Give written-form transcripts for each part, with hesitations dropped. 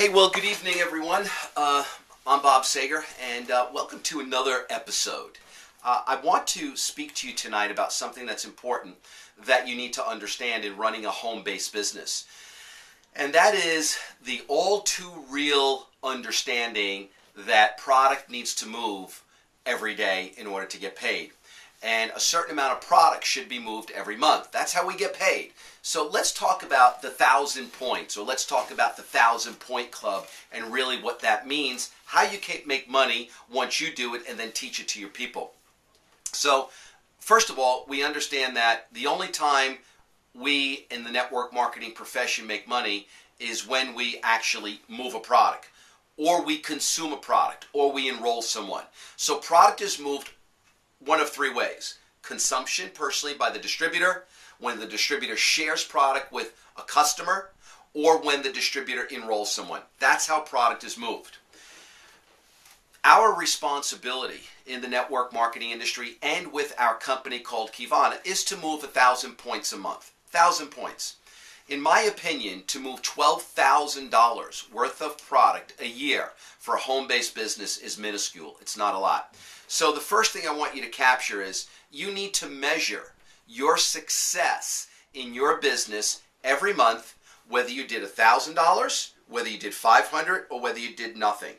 Hey, well, good evening, everyone. I'm Bob Sager, and welcome to another episode. I want to speak to you tonight about something that's important that you need to understand in running a home-based business. And that is the all-too-real understanding that product needs to move every day in order to get paid. And a certain amount of product should be moved every month. That's how we get paid. So let's talk about the 1,000 points, or let's talk about the 1,000 point club and really what that means, how you can make money once you do it, and then teach it to your people. So first of all, we understand that the only time we in the network marketing profession make money is when we actually move a product, or we consume a product, or we enroll someone. So product is moved one of three ways: consumption personally by the distributor, when the distributor shares product with a customer, or when the distributor enrolls someone. That's how product is moved. Our responsibility in the network marketing industry and with our company called Qivana is to move 1,000 points a month. 1,000 points. In my opinion, to move $12,000 worth of product a year for a home-based business is minuscule. It's not a lot. So the first thing I want you to capture is you need to measure your success in your business every month, whether you did $1,000, whether you did $500, or whether you did nothing.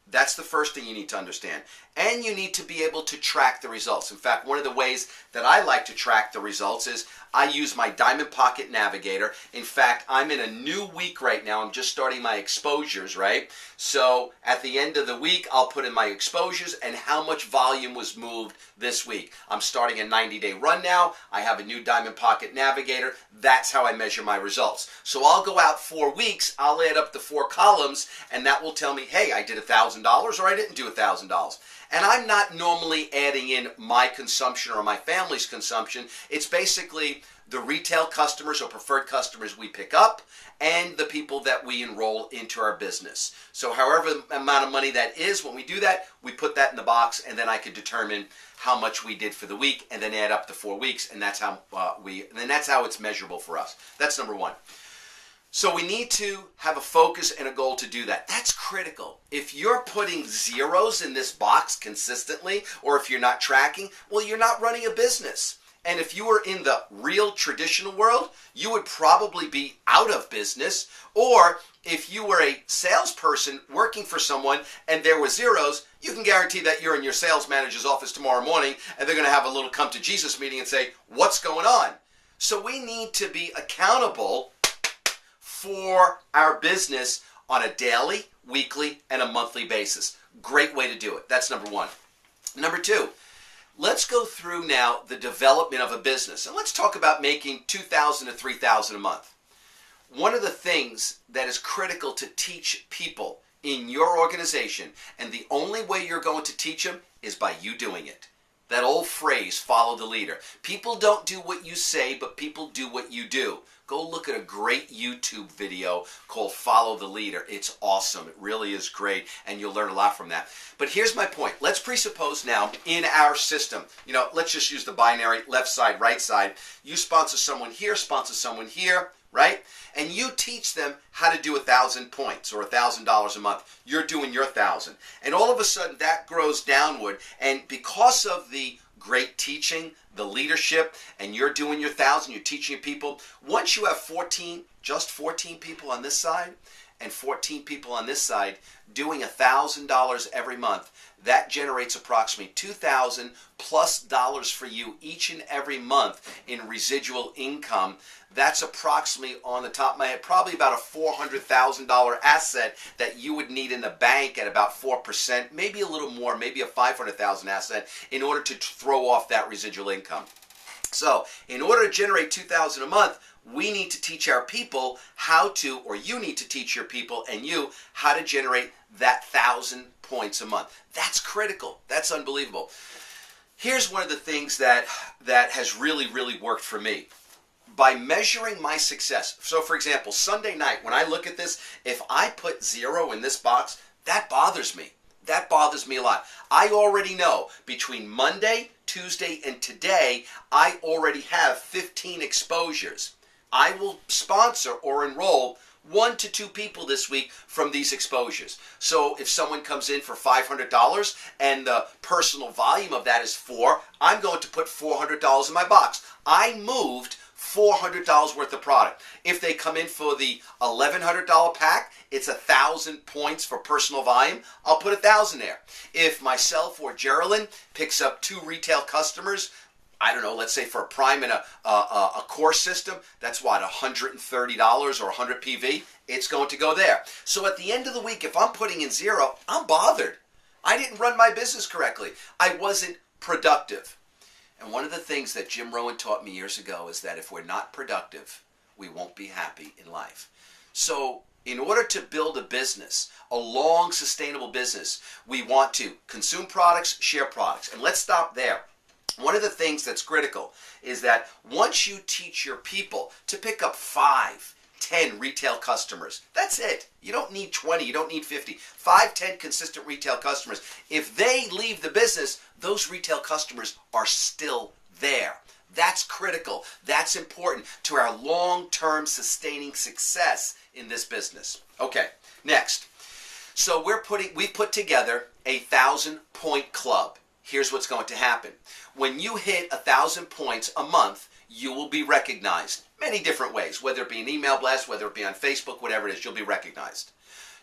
That's the first thing you need to understand. And you need to be able to track the results. In fact, one of the ways that I like to track the results is I use my Diamond Pocket Navigator. In fact, I'm in a new week right now. I'm just starting my exposures, right? So at the end of the week, I'll put in my exposures and how much volume was moved this week. I'm starting a 90-day run now. I have a new Diamond Pocket Navigator. That's how I measure my results. So I'll go out 4 weeks, I'll add up the 4 columns, and that will tell me, hey, I did $1,000 or I didn't do $1,000. And I'm not normally adding in my consumption or my family's consumption. It's basically the retail customers or preferred customers we pick up and the people that we enroll into our business. So however amount of money that is, when we do that, we put that in the box, and then I can determine how much we did for the week and then add up the 4 weeks, and that's how that's how it's measurable for us. That's number one. So we need to have a focus and a goal to do that. That's critical. If you're putting zeros in this box consistently, or if you're not tracking, well, you're not running a business. And if you were in the real traditional world, you would probably be out of business. Or if you were a salesperson working for someone and there were zeros, you can guarantee that you're in your sales manager's office tomorrow morning and they're going to have a little come to Jesus meeting and say, what's going on? So we need to be accountable for our business on a daily, weekly, and a monthly basis. Great way to do it. That's number one. Number two, let's go through now the development of a business. And let's talk about making $2,000 to $3,000 a month. One of the things that is critical to teach people in your organization, and the only way you're going to teach them is by you doing it. That old phrase, follow the leader. People don't do what you say, but people do what you do. Go look at a great YouTube video called Follow the Leader. It's awesome. It really is great, and you'll learn a lot from that. But here's my point. Let's presuppose now in our system, let's just use the binary left side, right side. You sponsor someone here, right? And you teach them how to do 1,000 points or $1,000 a month. You're doing your 1,000. And all of a sudden that grows downward. And because of the great teaching, the leadership, and you're doing your 1,000, you're teaching your people, once you have just 14 people on this side and 14 people on this side doing $1,000 every month, that generates approximately $2,000 plus dollars for you each and every month in residual income. That's approximately, on the top of my head, probably about a $400,000 asset that you would need in the bank at about 4%, maybe a little more, maybe a $500,000 asset in order to throw off that residual income. So in order to generate $2,000 a month, we need to teach our people how to, or you need to teach your people and you how to generate that 1,000 points a month. That's critical. That's unbelievable. Here's one of the things that has really, really worked for me. By measuring my success. So for example, Sunday night, when I look at this, if I put 0 in this box, that bothers me. That bothers me a lot. I already know between Monday, Tuesday, and today, I already have 15 exposures. I will sponsor or enroll 1 to 2 people this week from these exposures. So if someone comes in for $500 and the personal volume of that is 4, I'm going to put $400 in my box. I moved $400 worth of product. If they come in for the $1,100 pack, it's 1,000 points for personal volume. I'll put 1,000 there. If myself or Geraldine picks up 2 retail customers, I don't know, let's say for a prime and a core system, that's what, $130 or 100 PV? It's going to go there. So at the end of the week, if I'm putting in 0, I'm bothered. I didn't run my business correctly. I wasn't productive. And one of the things that Jim Rohn taught me years ago is that if we're not productive, we won't be happy in life. So in order to build a business, a long, sustainable business, we want to consume products, share products. And let's stop there. One of the things that's critical is that once you teach your people to pick up 5, 10 retail customers, that's it. You don't need 20, you don't need 50. 5, 10 consistent retail customers. If they leave the business, those retail customers are still there. That's critical. That's important to our long-term sustaining success in this business. Okay, next. So we put together a 1,000-point club. Here's what's going to happen. When you hit 1,000 points a month, you will be recognized many different ways, whether it be an email blast, whether it be on Facebook, whatever it is, you'll be recognized.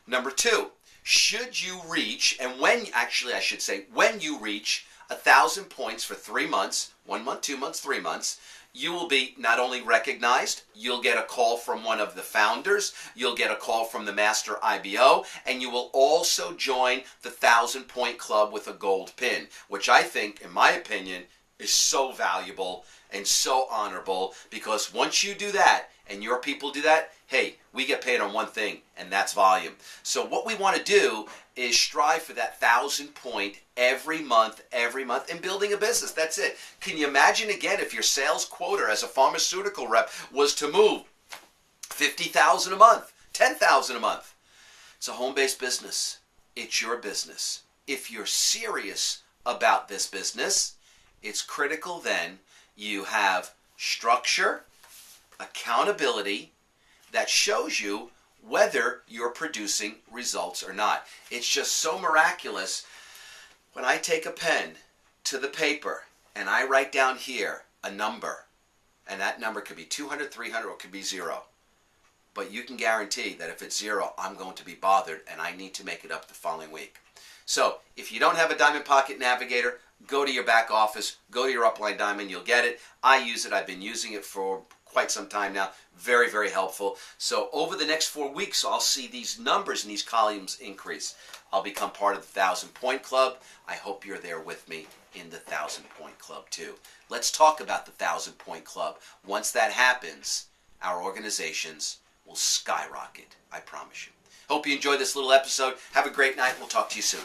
Number 2, should you reach, and when you reach 1,000 points for 3 months, 1 month, 2 months, 3 months, you will be not only recognized, you'll get a call from one of the founders, you'll get a call from the master IBO, and you will also join the 1,000-point club with a gold pin, which I think, in my opinion, is so valuable and so honorable, because once you do that and your people do that, hey, we get paid on one thing, and that's volume. So what we want to do is strive for that 1,000-point every month, in building a business. That's it. Can you imagine, again, if your sales quota as a pharmaceutical rep was to move 50,000 a month, 10,000 a month? It's a home-based business. It's your business. If you're serious about this business, it's critical then you have structure, accountability that shows you whether you're producing results or not. It's just so miraculous when I take a pen to the paper and I write down here a number, and that number could be 200, 300, or it could be 0. But you can guarantee that if it's 0, I'm going to be bothered and I need to make it up the following week. So if you don't have a Diamond Pocket Navigator, go to your back office, go to your Upline Diamond, you'll get it. I use it. I've been using it for quite some time now. Very, very helpful. So over the next 4 weeks, I'll see these numbers and these columns increase. I'll become part of the 1,000-point club. I hope you're there with me in the 1,000-point club too. Let's talk about the 1,000-point club. Once that happens, our organizations will skyrocket. I promise you. Hope you enjoyed this little episode. Have a great night. We'll talk to you soon.